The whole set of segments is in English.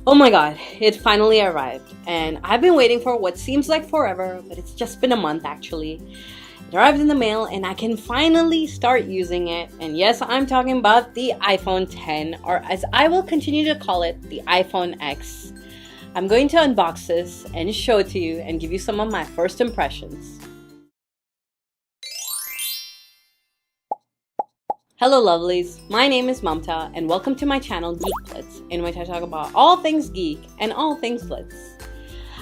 Oh my god, it finally arrived, and I've been waiting for what seems like forever, but it's just been a month actually. It arrived in the mail and I can finally start using it, and yes, I'm talking about the iPhone 10, or as I will continue to call it, the iPhone X. I'm going to unbox this and show it to you and give you some of my first impressions. Hello lovelies, my name is Mamta and welcome to my channel GeekGlitz, in which I talk about all things geek and all things glitz.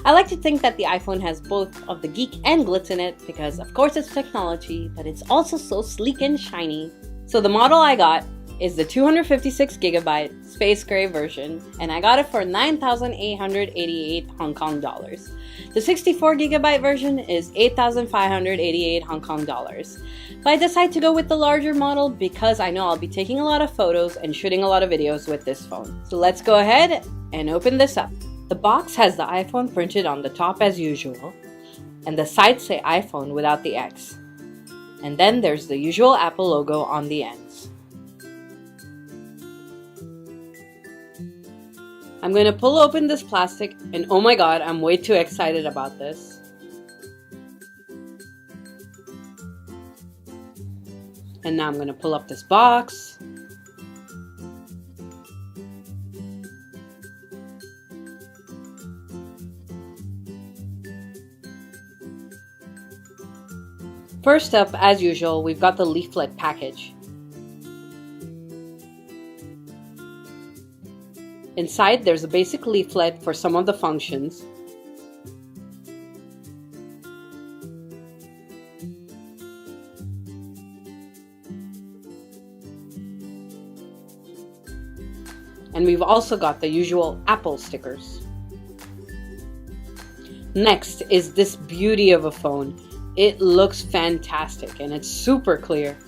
I like to think that the iPhone has both of the geek and glitz in it because of course it's technology, but it's also so sleek and shiny. So the model I got is the 256GB space gray version, and I got it for 9,888 Hong Kong dollars. The 64GB version is 8,588 Hong Kong dollars. But I decided to go with the larger model because I know I'll be taking a lot of photos and shooting a lot of videos with this phone. So let's go ahead and open this up. The box has the iPhone printed on the top as usual, and the sides say iPhone without the X. And then there's the usual Apple logo on the ends. I'm going to pull open this plastic, and oh my god, I'm way too excited about this. And now I'm going to pull up this box. First up, as usual, we've got the leaflet package. Inside, there's a basic leaflet for some of the functions. And we've also got the usual Apple stickers. Next is this beauty of a phone. It looks fantastic and it's super clear.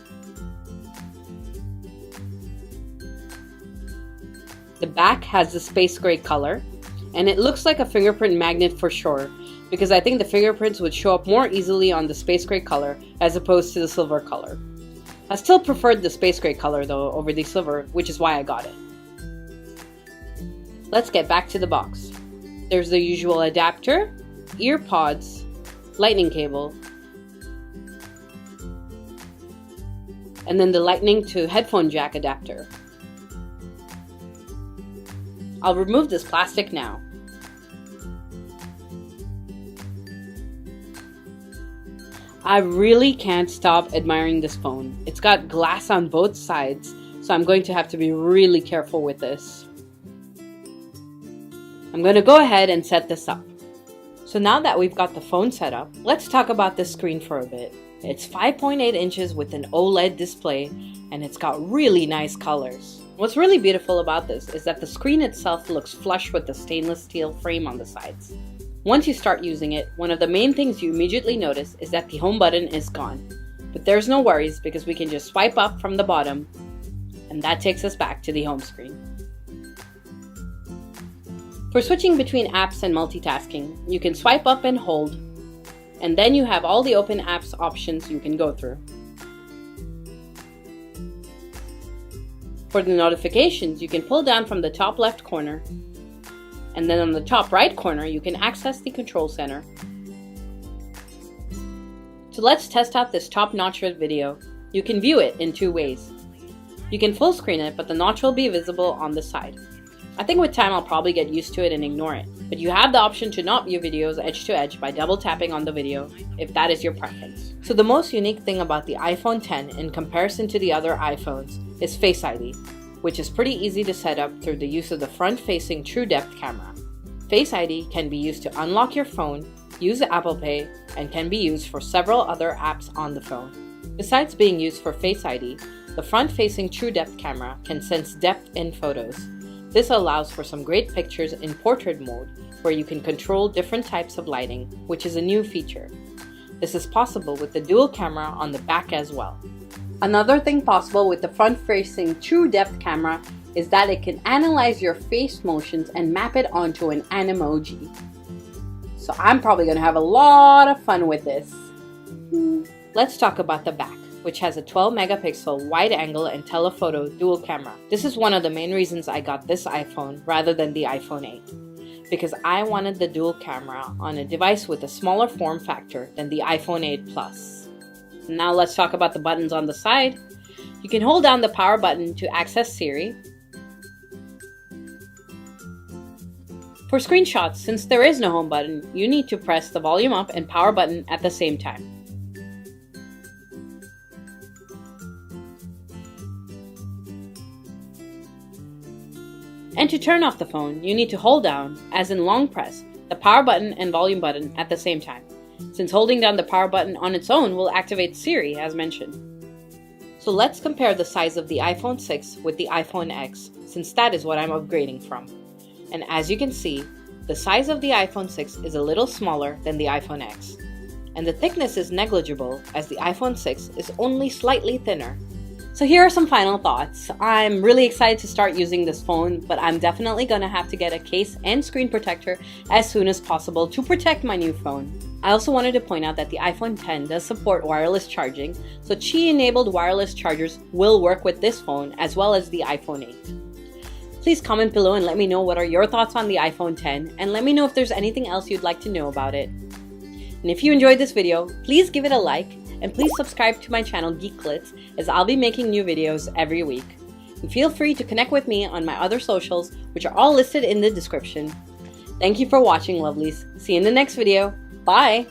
The back has the space gray color, and it looks like a fingerprint magnet for sure, because I think the fingerprints would show up more easily on the space gray color as opposed to the silver color. I still preferred the space gray color though over the silver, which is why I got it. Let's get back to the box. There's the usual adapter, ear pods, lightning cable, and then the lightning to headphone jack adapter. I'll remove this plastic now. I really can't stop admiring this phone. It's got glass on both sides, so I'm going to have to be really careful with this. I'm going to go ahead and set this up. So now that we've got the phone set up, let's talk about this screen for a bit. It's 5.8 inches with an OLED display, and it's got really nice colors. What's really beautiful about this is that the screen itself looks flush with the stainless steel frame on the sides. Once you start using it, one of the main things you immediately notice is that the home button is gone. But there's no worries because we can just swipe up from the bottom, and that takes us back to the home screen. For switching between apps and multitasking, you can swipe up and hold, and then you have all the open apps options you can go through. For the notifications, you can pull down from the top left corner, and then on the top right corner, you can access the control center. So let's test out this top-notch video. You can view it in two ways. You can full screen it, but the notch will be visible on the side. I think with time I'll probably get used to it and ignore it, but you have the option to not view videos edge to edge by double tapping on the video, if that is your preference. So the most unique thing about the iPhone 10 in comparison to the other iPhones is Face ID, which is pretty easy to set up through the use of the front-facing True Depth camera. Face ID can be used to unlock your phone, use Apple Pay, and can be used for several other apps on the phone. Besides being used for Face ID, the front-facing True Depth camera can sense depth in photos. This allows for some great pictures in portrait mode, where you can control different types of lighting, which is a new feature. This is possible with the dual camera on the back as well. Another thing possible with the front-facing True Depth camera is that it can analyze your face motions and map it onto an animoji. So I'm probably going to have a lot of fun with this. Let's talk about the back. which has a 12 megapixel wide angle and telephoto dual camera. This is one of the main reasons I got this iPhone rather than the iPhone 8, because I wanted the dual camera on a device with a smaller form factor than the iPhone 8 Plus. Now let's talk about the buttons on the side. You can hold down the power button to access Siri. For screenshots, since there is no home button, you need to press the volume up and power button at the same time. And to turn off the phone, you need to hold down, as in long press, the power button and volume button at the same time, since holding down the power button on its own will activate Siri as mentioned. So let's compare the size of the iPhone 6 with the iPhone X, since that is what I'm upgrading from. And as you can see, the size of the iPhone 6 is a little smaller than the iPhone X. And the thickness is negligible, as the iPhone 6 is only slightly thinner. So here are some final thoughts. I'm really excited to start using this phone, but I'm definitely gonna have to get a case and screen protector as soon as possible to protect my new phone. I also wanted to point out that the iPhone X does support wireless charging, so Qi-enabled wireless chargers will work with this phone as well as the iPhone 8. Please comment below and let me know what are your thoughts on the iPhone X, and let me know if there's anything else you'd like to know about it. And if you enjoyed this video, please give it a like, and please subscribe to my channel GeekGlitz, as I'll be making new videos every week. And feel free to connect with me on my other socials, which are all listed in the description. Thank you for watching, lovelies. See you in the next video. Bye!